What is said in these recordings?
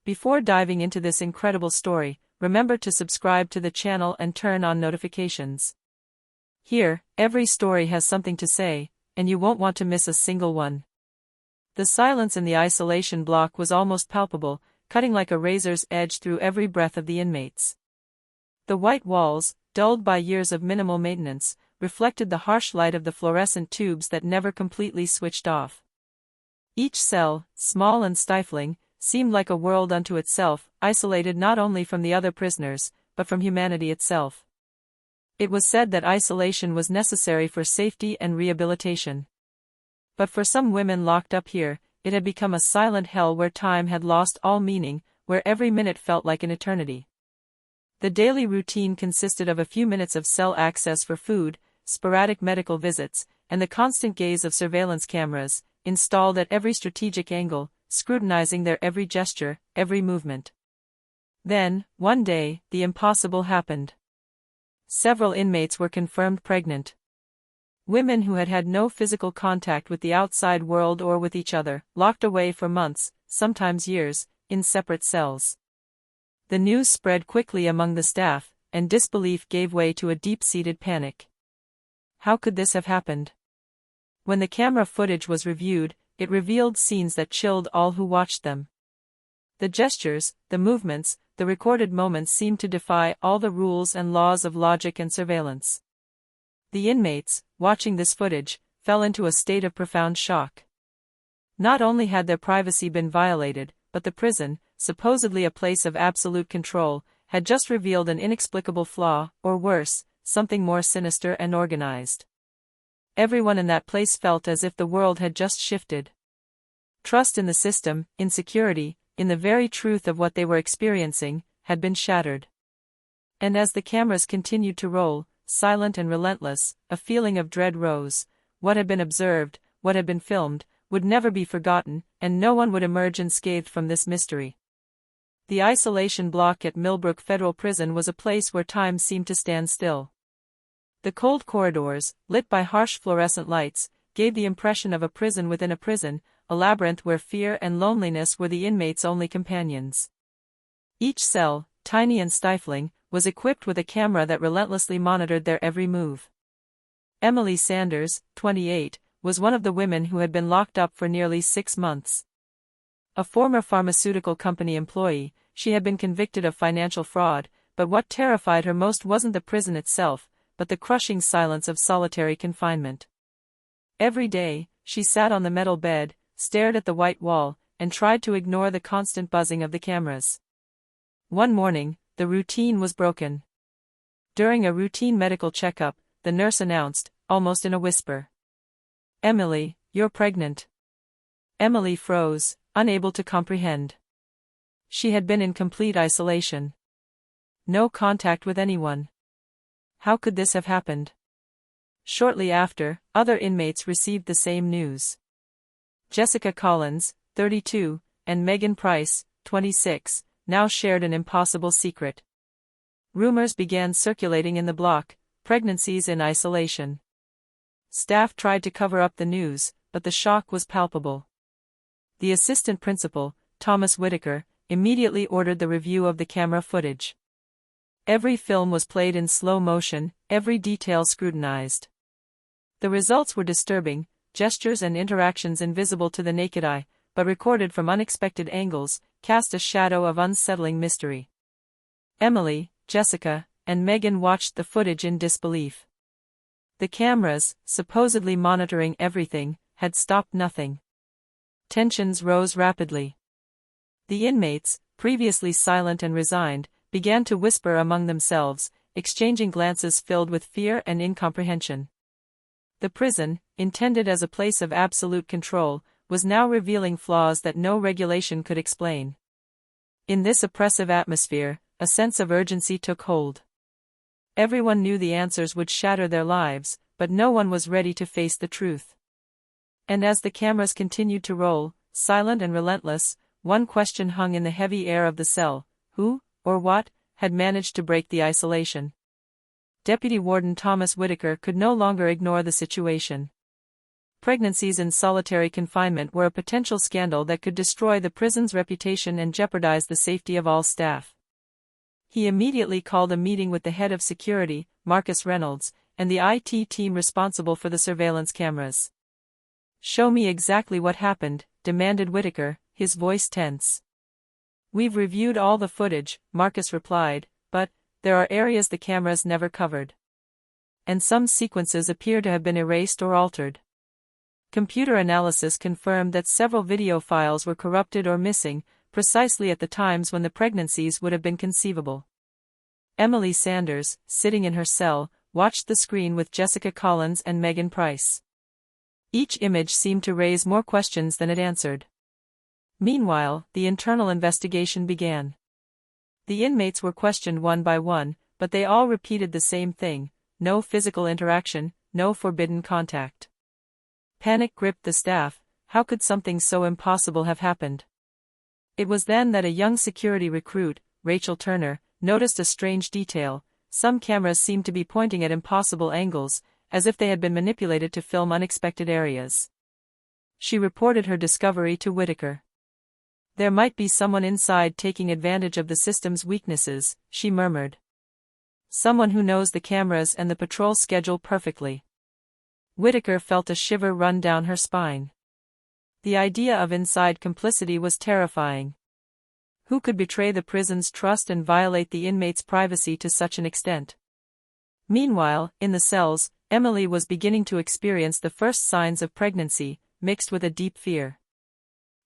Before diving into this incredible story, remember to subscribe to the channel and turn on notifications. Here, every story has something to say, and you won't want to miss a single one. The silence in the isolation block was almost palpable, cutting like a razor's edge through every breath of the inmates. The white walls, dulled by years of minimal maintenance, reflected the harsh light of the fluorescent tubes that never completely switched off. Each cell, small and stifling, seemed like a world unto itself, isolated not only from the other prisoners, but from humanity itself. It was said that isolation was necessary for safety and rehabilitation. But for some women locked up here, it had become a silent hell where time had lost all meaning, where every minute felt like an eternity. The daily routine consisted of a few minutes of cell access for food, sporadic medical visits, and the constant gaze of surveillance cameras, installed at every strategic angle, scrutinizing their every gesture, every movement. Then, one day, the impossible happened. Several inmates were confirmed pregnant. Women who had had no physical contact with the outside world or with each other, locked away for months, sometimes years, in separate cells. The news spread quickly among the staff, and disbelief gave way to a deep-seated panic. How could this have happened? When the camera footage was reviewed, it revealed scenes that chilled all who watched them. The gestures, the movements, the recorded moments seemed to defy all the rules and laws of logic and surveillance. The inmates, watching this footage, fell into a state of profound shock. Not only had their privacy been violated, but the prison, supposedly a place of absolute control, had just revealed an inexplicable flaw, or worse, something more sinister and organized. Everyone in that place felt as if the world had just shifted. Trust in the system, in security, in the very truth of what they were experiencing, had been shattered. And as the cameras continued to roll, silent and relentless, a feeling of dread rose. What had been observed, what had been filmed, would never be forgotten, and no one would emerge unscathed from this mystery. The isolation block at Millbrook Federal Prison was a place where time seemed to stand still. The cold corridors, lit by harsh fluorescent lights, gave the impression of a prison within a prison, a labyrinth where fear and loneliness were the inmates' only companions. Each cell, tiny and stifling, was equipped with a camera that relentlessly monitored their every move. Emily Sanders, 28, was one of the women who had been locked up for nearly 6 months. A former pharmaceutical company employee, she had been convicted of financial fraud, but what terrified her most wasn't the prison itself, but the crushing silence of solitary confinement. Every day, she sat on the metal bed, stared at the white wall, and tried to ignore the constant buzzing of the cameras. One morning, the routine was broken. During a routine medical checkup, the nurse announced, almost in a whisper, "Emily, you're pregnant." Emily froze, unable to comprehend. She had been in complete isolation. No contact with anyone. How could this have happened? Shortly after, other inmates received the same news. Jessica Collins, 32, and Megan Price, 26, now shared an impossible secret. Rumors began circulating in the block, pregnancies in isolation. Staff tried to cover up the news, but the shock was palpable. The assistant principal, Thomas Whitaker, immediately ordered the review of the camera footage. Every film was played in slow motion, every detail scrutinized. The results were disturbing, gestures and interactions invisible to the naked eye, but recorded from unexpected angles, cast a shadow of unsettling mystery. Emily, Jessica, and Megan watched the footage in disbelief. The cameras, supposedly monitoring everything, had stopped nothing. Tensions rose rapidly. The inmates, previously silent and resigned, began to whisper among themselves, exchanging glances filled with fear and incomprehension. The prison, intended as a place of absolute control, was now revealing flaws that no regulation could explain. In this oppressive atmosphere, a sense of urgency took hold. Everyone knew the answers would shatter their lives, but no one was ready to face the truth. And as the cameras continued to roll, silent and relentless, one question hung in the heavy air of the cell: who, or what, had managed to break the isolation? Deputy Warden Thomas Whitaker could no longer ignore the situation. pregnancies in solitary confinement were a potential scandal that could destroy the prison's reputation and jeopardize the safety of all staff. He immediately called a meeting with the head of security, Marcus Reynolds, and the IT team responsible for the surveillance cameras. "Show me exactly what happened," demanded Whitaker, his voice tense. "We've reviewed all the footage," Marcus replied, "but there are areas the cameras never covered. And some sequences appear to have been erased or altered." Computer analysis confirmed that several video files were corrupted or missing, precisely at the times when the pregnancies would have been conceivable. Emily Sanders, sitting in her cell, watched the screen with Jessica Collins and Megan Price. Each image seemed to raise more questions than it answered. Meanwhile, the internal investigation began. The inmates were questioned one by one, but they all repeated the same thing: no physical interaction, no forbidden contact. Panic gripped the staff. How could something so impossible have happened? It was then that a young security recruit, Rachel Turner, noticed a strange detail. Some cameras seemed to be pointing at impossible angles, as if they had been manipulated to film unexpected areas. She reported her discovery to Whitaker. "There might be someone inside taking advantage of the system's weaknesses," she murmured. "Someone who knows the cameras and the patrol schedule perfectly." Whitaker felt a shiver run down her spine. The idea of inside complicity was terrifying. Who could betray the prison's trust and violate the inmates' privacy to such an extent? Meanwhile, in the cells, Emily was beginning to experience the first signs of pregnancy, mixed with a deep fear.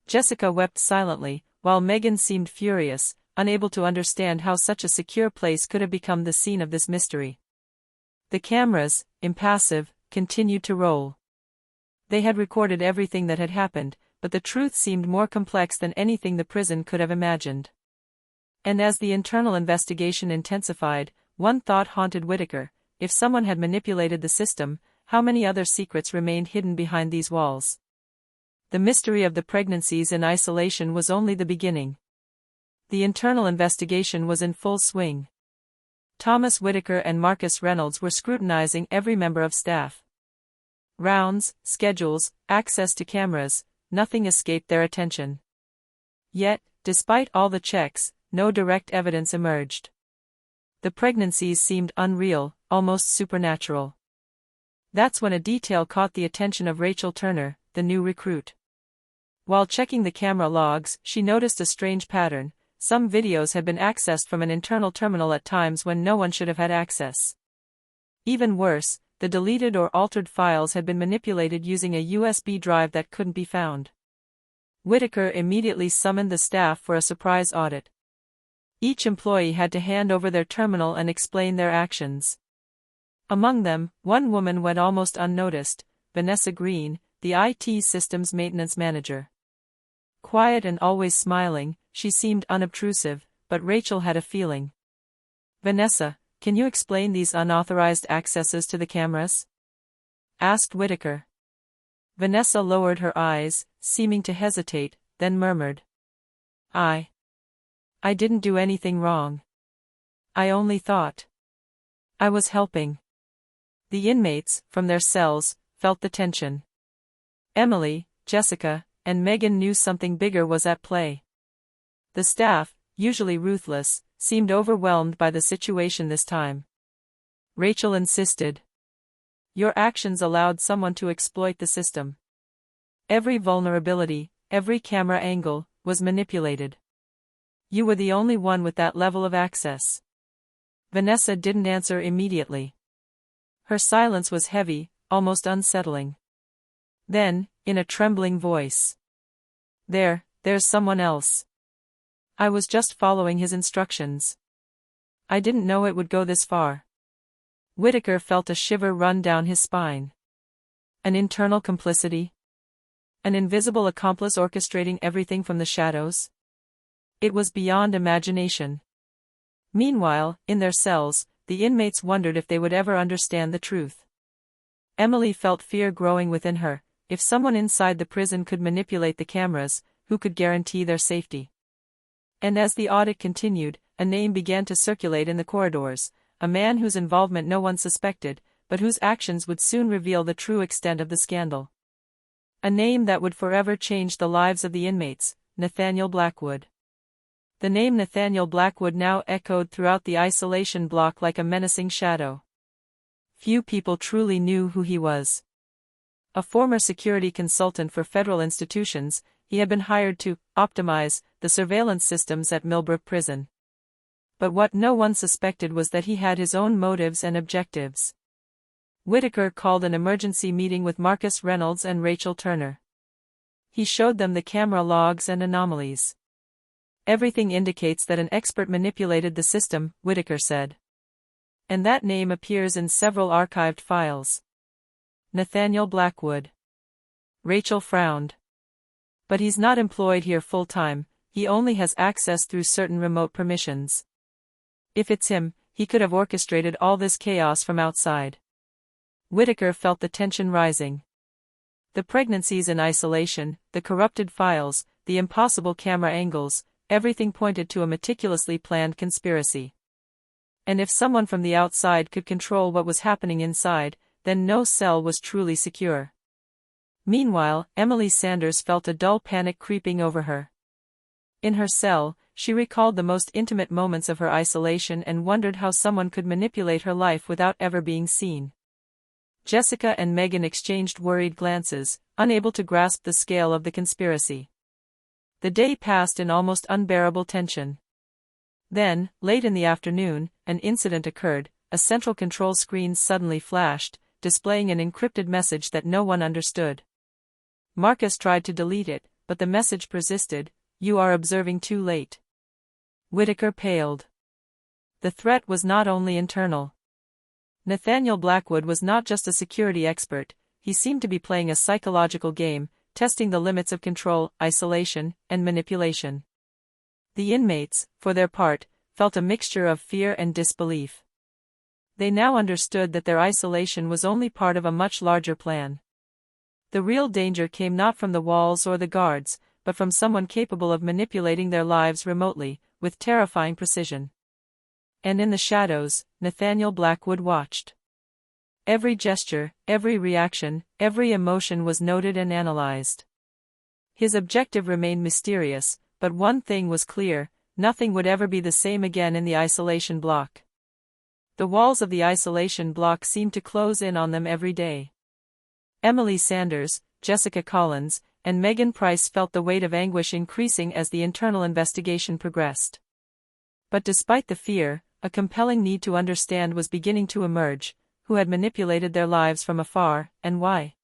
Jessica wept silently, while Megan seemed furious, unable to understand how such a secure place could have become the scene of this mystery. The cameras, impassive, continued to roll. They had recorded everything that had happened, but the truth seemed more complex than anything the prison could have imagined. And as the internal investigation intensified, one thought haunted Whitaker: if someone had manipulated the system, how many other secrets remained hidden behind these walls? The mystery of the pregnancies in isolation was only the beginning. The internal investigation was in full swing. Thomas Whitaker and Marcus Reynolds were scrutinizing every member of staff. Rounds, schedules, access to cameras, nothing escaped their attention. Yet, despite all the checks, no direct evidence emerged. The pregnancies seemed unreal, almost supernatural. That's when a detail caught the attention of Rachel Turner, the new recruit. While checking the camera logs, she noticed a strange pattern. Some videos had been accessed from an internal terminal at times when no one should have had access. Even worse, the deleted or altered files had been manipulated using a USB drive that couldn't be found. Whitaker immediately summoned the staff for a surprise audit. Each employee had to hand over their terminal and explain their actions. Among them, one woman went almost unnoticed: Vanessa Green, the IT systems maintenance manager. Quiet and always smiling, she seemed unobtrusive, but Rachel had a feeling. "Vanessa, can you explain these unauthorized accesses to the cameras?" asked Whitaker. Vanessa lowered her eyes, seeming to hesitate, then murmured, I didn't do anything wrong. I only thought I was helping." The inmates, from their cells, felt the tension. Emily, Jessica, and Megan knew something bigger was at play. The staff, usually ruthless, seemed overwhelmed by the situation this time. Rachel insisted. "Your actions allowed someone to exploit the system. Every vulnerability, every camera angle, was manipulated. You were the only one with that level of access." Vanessa didn't answer immediately. Her silence was heavy, almost unsettling. Then, in a trembling voice, There's someone else. I was just following his instructions. I didn't know it would go this far." Whitaker felt a shiver run down his spine. An internal complicity? An invisible accomplice orchestrating everything from the shadows? It was beyond imagination. Meanwhile, in their cells, the inmates wondered if they would ever understand the truth. Emily felt fear growing within her. If someone inside the prison could manipulate the cameras, who could guarantee their safety? And as the audit continued, a name began to circulate in the corridors, a man whose involvement no one suspected, but whose actions would soon reveal the true extent of the scandal. A name that would forever change the lives of the inmates, Nathaniel Blackwood. The name Nathaniel Blackwood now echoed throughout the isolation block like a menacing shadow. Few people truly knew who he was. A former security consultant for federal institutions, he had been hired to optimize the surveillance systems at Millbrook Prison. But what no one suspected was that he had his own motives and objectives. Whitaker called an emergency meeting with Marcus Reynolds and Rachel Turner. He showed them the camera logs and anomalies. Everything indicates that an expert manipulated the system, Whitaker said. And that name appears in several archived files. Nathaniel Blackwood. Rachel frowned. But he's not employed here full-time, he only has access through certain remote permissions. If it's him, he could have orchestrated all this chaos from outside. Whitaker felt the tension rising. The pregnancies in isolation, the corrupted files, the impossible camera angles, everything pointed to a meticulously planned conspiracy. And if someone from the outside could control what was happening inside, then no cell was truly secure. Meanwhile, Emily Sanders felt a dull panic creeping over her. In her cell, she recalled the most intimate moments of her isolation and wondered how someone could manipulate her life without ever being seen. Jessica and Megan exchanged worried glances, unable to grasp the scale of the conspiracy. The day passed in almost unbearable tension. Then, late in the afternoon, an incident occurred. A central control screen suddenly flashed, displaying an encrypted message that no one understood. Marcus tried to delete it, but the message persisted, "You are observing too late." Whitaker paled. The threat was not only internal. Nathaniel Blackwood was not just a security expert, he seemed to be playing a psychological game, testing the limits of control, isolation, and manipulation. The inmates, for their part, felt a mixture of fear and disbelief. They now understood that their isolation was only part of a much larger plan. The real danger came not from the walls or the guards, but from someone capable of manipulating their lives remotely, with terrifying precision. And in the shadows, Nathaniel Blackwood watched. Every gesture, every reaction, every emotion was noted and analyzed. His objective remained mysterious, but one thing was clear: nothing would ever be the same again in the isolation block. The walls of the isolation block seemed to close in on them every day. Emily Sanders, Jessica Collins, and Megan Price felt the weight of anguish increasing as the internal investigation progressed. But despite the fear, a compelling need to understand was beginning to emerge: who had manipulated their lives from afar, and why?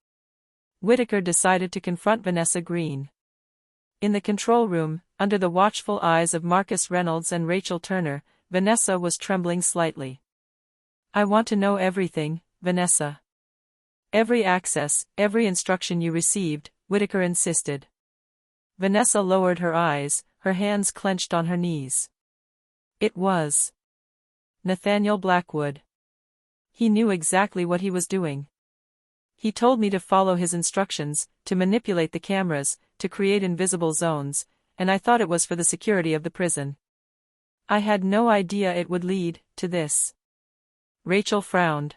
Whitaker decided to confront Vanessa Green. In the control room, under the watchful eyes of Marcus Reynolds and Rachel Turner, Vanessa was trembling slightly. "I want to know everything, Vanessa. Every access, every instruction you received," Whitaker insisted. Vanessa lowered her eyes, her hands clenched on her knees. It was Nathaniel Blackwood. He knew exactly what he was doing. He told me to follow his instructions, to manipulate the cameras, to create invisible zones, and I thought it was for the security of the prison. I had no idea it would lead to this. Rachel frowned.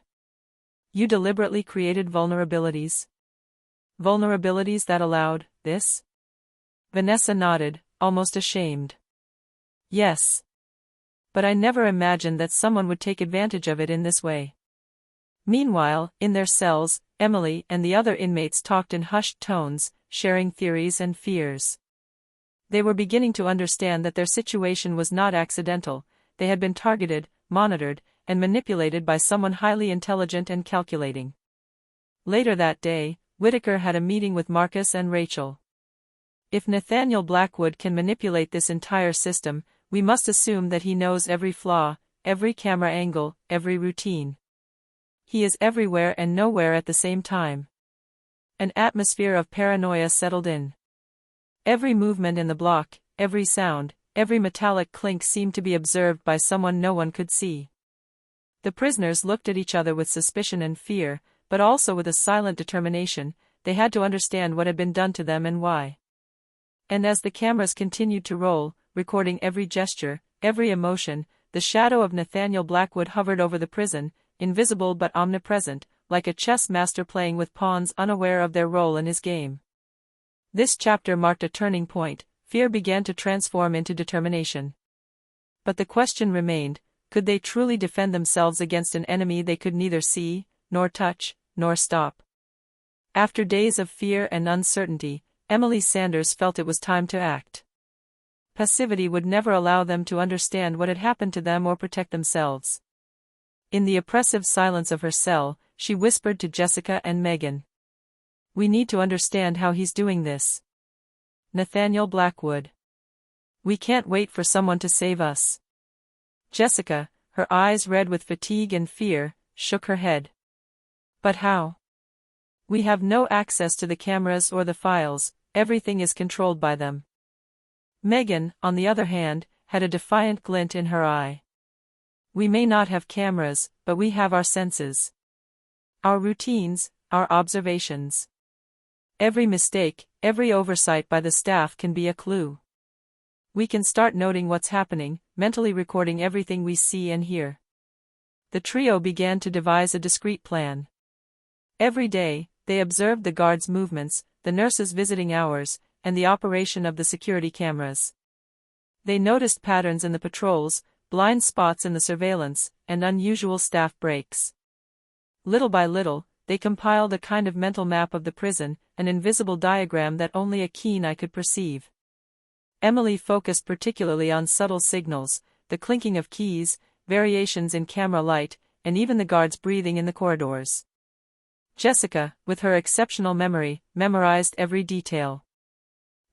"You deliberately created vulnerabilities? Vulnerabilities that allowed this?" Vanessa nodded, almost ashamed. "Yes. But I never imagined that someone would take advantage of it in this way." Meanwhile, in their cells, Emily and the other inmates talked in hushed tones, sharing theories and fears. They were beginning to understand that their situation was not accidental. They had been targeted, monitored, and manipulated by someone highly intelligent and calculating. Later that day, Whitaker had a meeting with Marcus and Rachel. "If Nathaniel Blackwood can manipulate this entire system, we must assume that he knows every flaw, every camera angle, every routine. He is everywhere and nowhere at the same time." An atmosphere of paranoia settled in. Every movement in the block, every sound, every metallic clink seemed to be observed by someone no one could see. The prisoners looked at each other with suspicion and fear, but also with a silent determination. They had to understand what had been done to them and why. And as the cameras continued to roll, recording every gesture, every emotion, the shadow of Nathaniel Blackwood hovered over the prison, invisible but omnipresent, like a chess master playing with pawns unaware of their role in his game. This chapter marked a turning point. Fear began to transform into determination. But the question remained, could they truly defend themselves against an enemy they could neither see, nor touch, nor stop? After days of fear and uncertainty, Emily Sanders felt it was time to act. Passivity would never allow them to understand what had happened to them or protect themselves. In the oppressive silence of her cell, she whispered to Jessica and Megan. "We need to understand how he's doing this. Nathaniel Blackwood. We can't wait for someone to save us." Jessica, her eyes red with fatigue and fear, shook her head. "But how? We have no access to the cameras or the files, everything is controlled by them." Megan, on the other hand, had a defiant glint in her eye. "We may not have cameras, but we have our senses. Our routines, our observations. Every mistake, every oversight by the staff can be a clue. We can start noting what's happening, mentally recording everything we see and hear." The trio began to devise a discreet plan. Every day, they observed the guards' movements, the nurses' visiting hours, and the operation of the security cameras. They noticed patterns in the patrols, blind spots in the surveillance, and unusual staff breaks. Little by little, they compiled a kind of mental map of the prison, an invisible diagram that only a keen eye could perceive. Emily focused particularly on subtle signals, the clinking of keys, variations in camera light, and even the guards' breathing in the corridors. Jessica, with her exceptional memory, memorized every detail.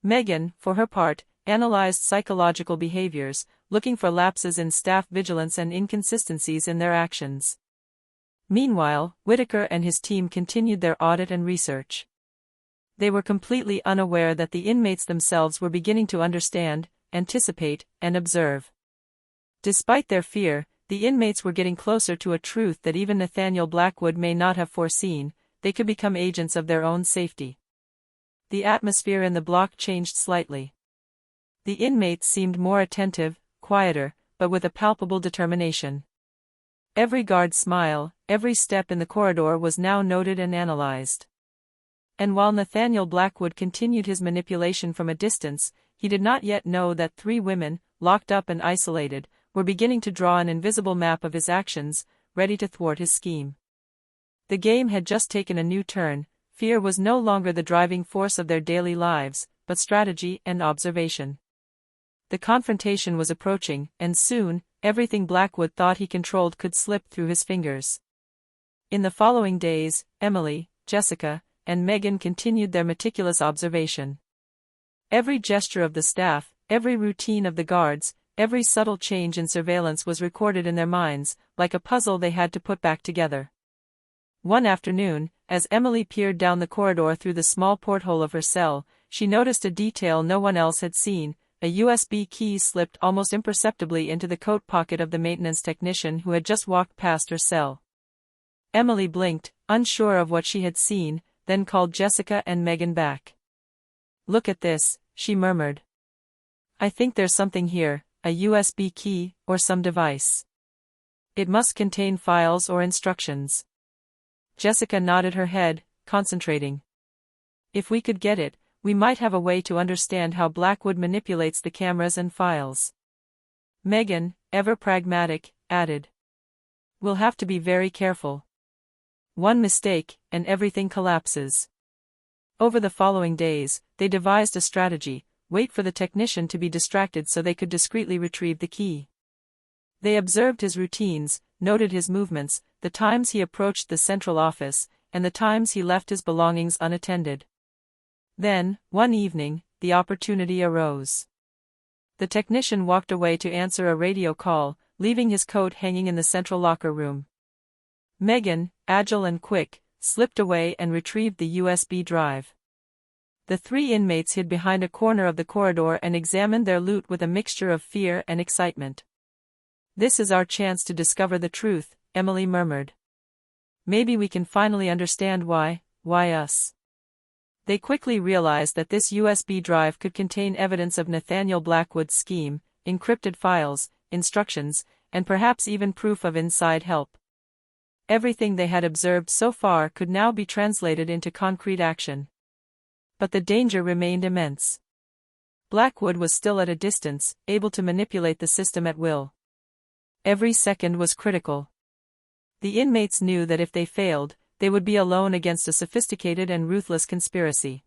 Megan, for her part, analyzed psychological behaviors, looking for lapses in staff vigilance and inconsistencies in their actions. Meanwhile, Whitaker and his team continued their audit and research. They were completely unaware that the inmates themselves were beginning to understand, anticipate, and observe. Despite their fear, the inmates were getting closer to a truth that even Nathaniel Blackwood may not have foreseen: they could become agents of their own safety. The atmosphere in the block changed slightly. The inmates seemed more attentive, quieter, but with a palpable determination. Every guard's smile, every step in the corridor was now noted and analyzed. And while Nathaniel Blackwood continued his manipulation from a distance, he did not yet know that 3 women, locked up and isolated, were beginning to draw an invisible map of his actions, ready to thwart his scheme. The game had just taken a new turn. Fear was no longer the driving force of their daily lives, but strategy and observation. The confrontation was approaching, and soon, everything Blackwood thought he controlled could slip through his fingers. In the following days, Emily, Jessica, and Megan continued their meticulous observation. Every gesture of the staff, every routine of the guards, every subtle change in surveillance was recorded in their minds, like a puzzle they had to put back together. One afternoon, as Emily peered down the corridor through the small porthole of her cell, she noticed a detail no one else had seen: a USB key slipped almost imperceptibly into the coat pocket of the maintenance technician who had just walked past her cell. Emily blinked, unsure of what she had seen, then called Jessica and Megan back. "Look at this," she murmured. "I think there's something here, a USB key, or some device. It must contain files or instructions." Jessica nodded her head, concentrating. "If we could get it, we might have a way to understand how Blackwood manipulates the cameras and files." Megan, ever pragmatic, added, "We'll have to be very careful. One mistake, and everything collapses." Over the following days, they devised a strategy: wait for the technician to be distracted so they could discreetly retrieve the key. They observed his routines, noted his movements, the times he approached the central office, and the times he left his belongings unattended. Then, one evening, the opportunity arose. The technician walked away to answer a radio call, leaving his coat hanging in the central locker room. Megan, agile and quick, slipped away and retrieved the USB drive. The 3 inmates hid behind a corner of the corridor and examined their loot with a mixture of fear and excitement. "This is our chance to discover the truth," Emily murmured. "Maybe we can finally understand why us." They quickly realized that this USB drive could contain evidence of Nathaniel Blackwood's scheme, encrypted files, instructions, and perhaps even proof of inside help. Everything they had observed so far could now be translated into concrete action. But the danger remained immense. Blackwood was still at a distance, able to manipulate the system at will. Every second was critical. The inmates knew that if they failed, they would be alone against a sophisticated and ruthless conspiracy.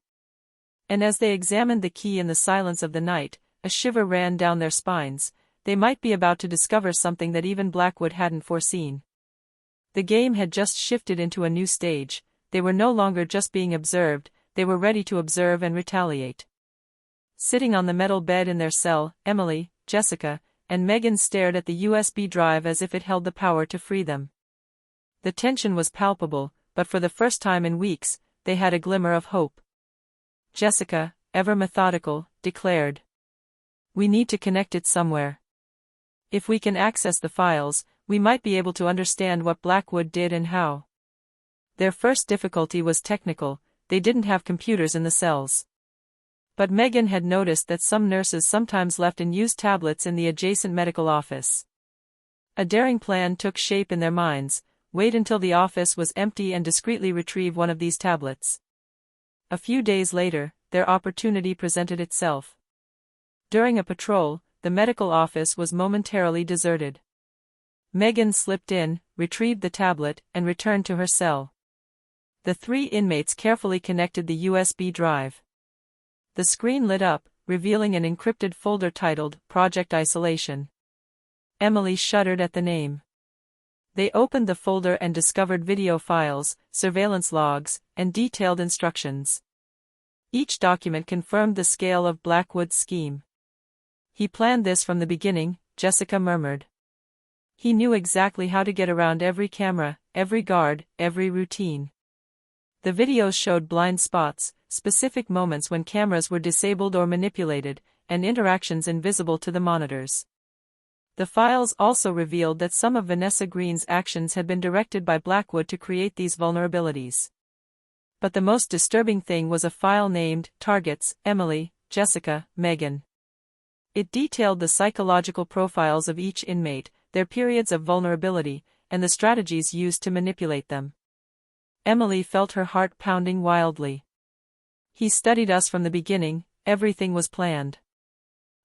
And as they examined the key in the silence of the night, a shiver ran down their spines. They might be about to discover something that even Blackwood hadn't foreseen. The game had just shifted into a new stage. They were no longer just being observed, they were ready to observe and retaliate. Sitting on the metal bed in their cell, Emily, Jessica, and Megan stared at the USB drive as if it held the power to free them. The tension was palpable, but for the first time in weeks, they had a glimmer of hope. Jessica, ever methodical, declared, "We need to connect it somewhere. If we can access the files, we might be able to understand what Blackwood did and how." Their first difficulty was technical. They didn't have computers in the cells. But Megan had noticed that some nurses sometimes left unused tablets in the adjacent medical office. A daring plan took shape in their minds: wait until the office was empty and discreetly retrieve one of these tablets. A few days later, their opportunity presented itself. During a patrol, the medical office was momentarily deserted. Megan slipped in, retrieved the tablet, and returned to her cell. The three inmates carefully connected the USB drive. The screen lit up, revealing an encrypted folder titled Project Isolation. Emily shuddered at the name. They opened the folder and discovered video files, surveillance logs, and detailed instructions. Each document confirmed the scale of Blackwood's scheme. "He planned this from the beginning," Jessica murmured. "He knew exactly how to get around every camera, every guard, every routine." The videos showed blind spots, specific moments when cameras were disabled or manipulated, and interactions invisible to the monitors. The files also revealed that some of Vanessa Green's actions had been directed by Blackwood to create these vulnerabilities. But the most disturbing thing was a file named Targets, Emily, Jessica, Megan. It detailed the psychological profiles of each inmate, their periods of vulnerability, and the strategies used to manipulate them. Emily felt her heart pounding wildly. "He studied us from the beginning, everything was planned."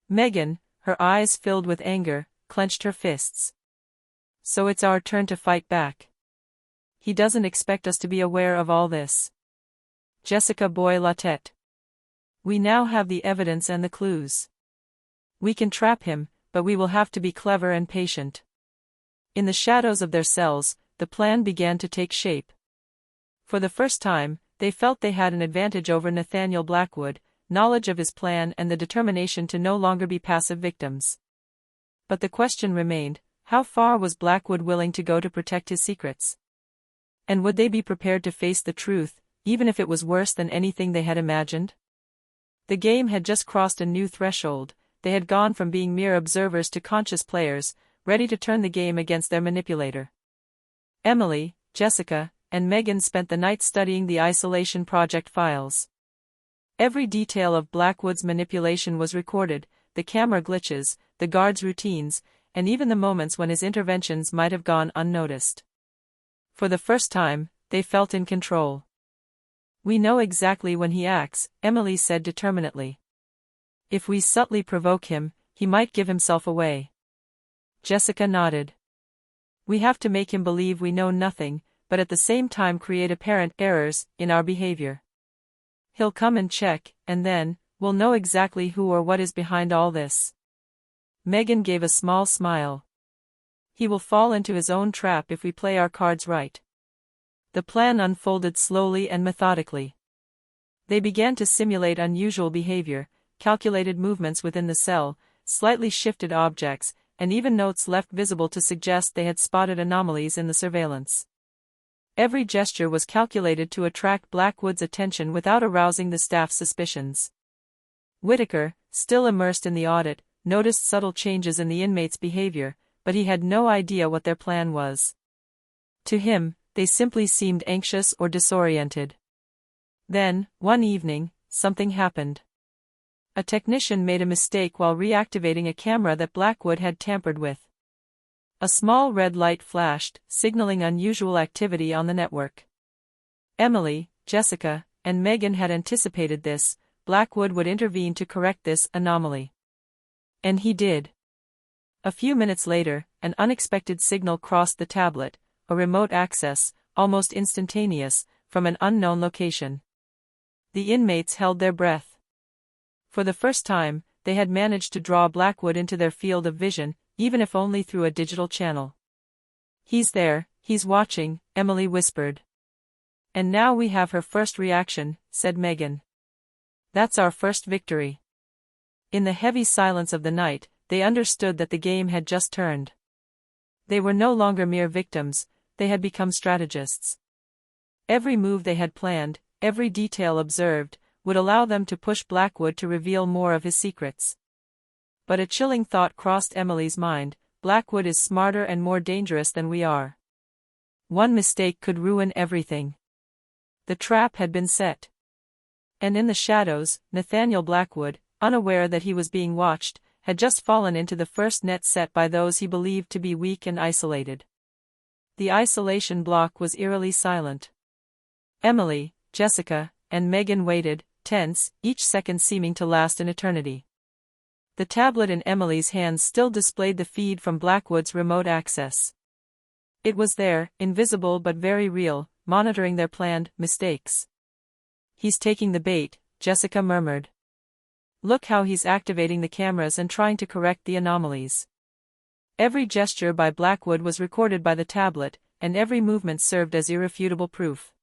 Megan, her eyes filled with anger, clenched her fists. "So it's our turn to fight back. He doesn't expect us to be aware of all this." Jessica Boy-Latet. "We now have the evidence and the clues. We can trap him, but we will have to be clever and patient." In the shadows of their cells, the plan began to take shape. For the first time, they felt they had an advantage over Nathaniel Blackwood, knowledge of his plan and the determination to no longer be passive victims. But the question remained: how far was Blackwood willing to go to protect his secrets? And would they be prepared to face the truth, even if it was worse than anything they had imagined? The game had just crossed a new threshold. They had gone from being mere observers to conscious players, ready to turn the game against their manipulator. Emily, Jessica, and Megan spent the night studying the Isolation Project files. Every detail of Blackwood's manipulation was recorded: the camera glitches, the guards' routines, and even the moments when his interventions might have gone unnoticed. For the first time, they felt in control. "We know exactly when he acts," Emily said determinedly. "If we subtly provoke him, he might give himself away." Jessica nodded. "We have to make him believe we know nothing, but at the same time create apparent errors in our behavior. He'll come and check, and then, we'll know exactly who or what is behind all this." Megan gave a small smile. "He will fall into his own trap if we play our cards right." The plan unfolded slowly and methodically. They began to simulate unusual behavior, calculated movements within the cell, slightly shifted objects, and even notes left visible to suggest they had spotted anomalies in the surveillance. Every gesture was calculated to attract Blackwood's attention without arousing the staff's suspicions. Whitaker, still immersed in the audit, noticed subtle changes in the inmates' behavior, but he had no idea what their plan was. To him, they simply seemed anxious or disoriented. Then, one evening, something happened. A technician made a mistake while reactivating a camera that Blackwood had tampered with. A small red light flashed, signaling unusual activity on the network. Emily, Jessica, and Megan had anticipated this. Blackwood would intervene to correct this anomaly. And he did. A few minutes later, an unexpected signal crossed the tablet, a remote access, almost instantaneous, from an unknown location. The inmates held their breath. For the first time, they had managed to draw Blackwood into their field of vision, even if only through a digital channel. "He's there, he's watching," Emily whispered. "And now we have her first reaction," said Megan. "That's our first victory." In the heavy silence of the night, they understood that the game had just turned. They were no longer mere victims, they had become strategists. Every move they had planned, every detail observed, would allow them to push Blackwood to reveal more of his secrets. But a chilling thought crossed Emily's mind: Blackwood is smarter and more dangerous than we are. One mistake could ruin everything. The trap had been set. And in the shadows, Nathaniel Blackwood, unaware that he was being watched, had just fallen into the first net set by those he believed to be weak and isolated. The isolation block was eerily silent. Emily, Jessica, and Megan waited, tense, each second seeming to last an eternity. The tablet in Emily's hands still displayed the feed from Blackwood's remote access. It was there, invisible but very real, monitoring their planned mistakes. "He's taking the bait," Jessica murmured. "Look how he's activating the cameras and trying to correct the anomalies." Every gesture by Blackwood was recorded by the tablet, and every movement served as irrefutable proof.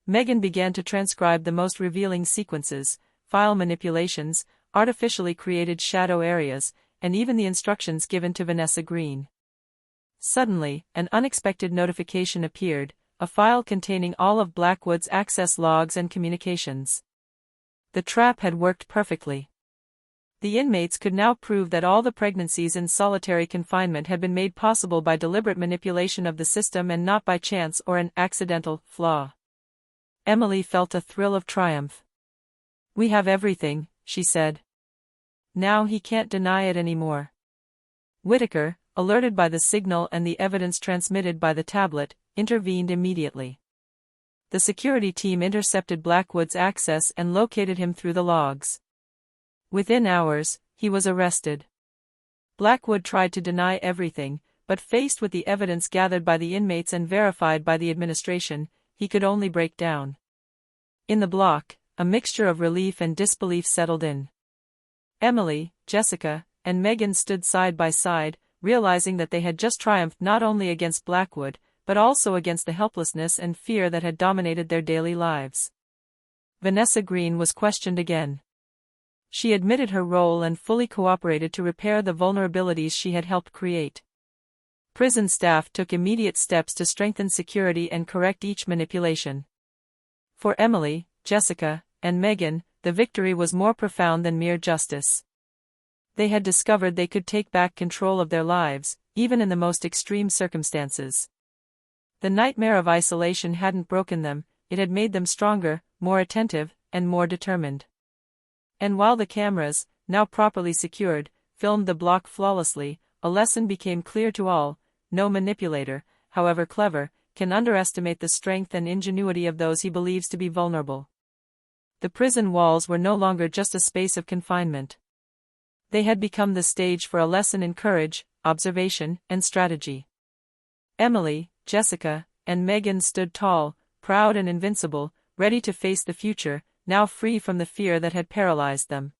Megan began to transcribe the most revealing sequences, file manipulations, artificially created shadow areas, and even the instructions given to Vanessa Green. Suddenly, an unexpected notification appeared, a file containing all of Blackwood's access logs and communications. The trap had worked perfectly. The inmates could now prove that all the pregnancies in solitary confinement had been made possible by deliberate manipulation of the system and not by chance or an accidental flaw. Emily felt a thrill of triumph. "We have everything," she said. "Now he can't deny it anymore." Whitaker, alerted by the signal and the evidence transmitted by the tablet, intervened immediately. The security team intercepted Blackwood's access and located him through the logs. Within hours, he was arrested. Blackwood tried to deny everything, but faced with the evidence gathered by the inmates and verified by the administration, he could only break down. In the block, a mixture of relief and disbelief settled in. Emily, Jessica, and Megan stood side by side, realizing that they had just triumphed not only against Blackwood, but also against the helplessness and fear that had dominated their daily lives. Vanessa Green was questioned again. She admitted her role and fully cooperated to repair the vulnerabilities she had helped create. Prison staff took immediate steps to strengthen security and correct each manipulation. For Emily, Jessica, and Megan, the victory was more profound than mere justice. They had discovered they could take back control of their lives, even in the most extreme circumstances. The nightmare of isolation hadn't broken them, it had made them stronger, more attentive, and more determined. And while the cameras, now properly secured, filmed the block flawlessly, a lesson became clear to all: no manipulator, however clever, can underestimate the strength and ingenuity of those he believes to be vulnerable. The prison walls were no longer just a space of confinement. They had become the stage for a lesson in courage, observation, and strategy. Emily, Jessica, and Megan stood tall, proud and invincible, ready to face the future, now free from the fear that had paralyzed them.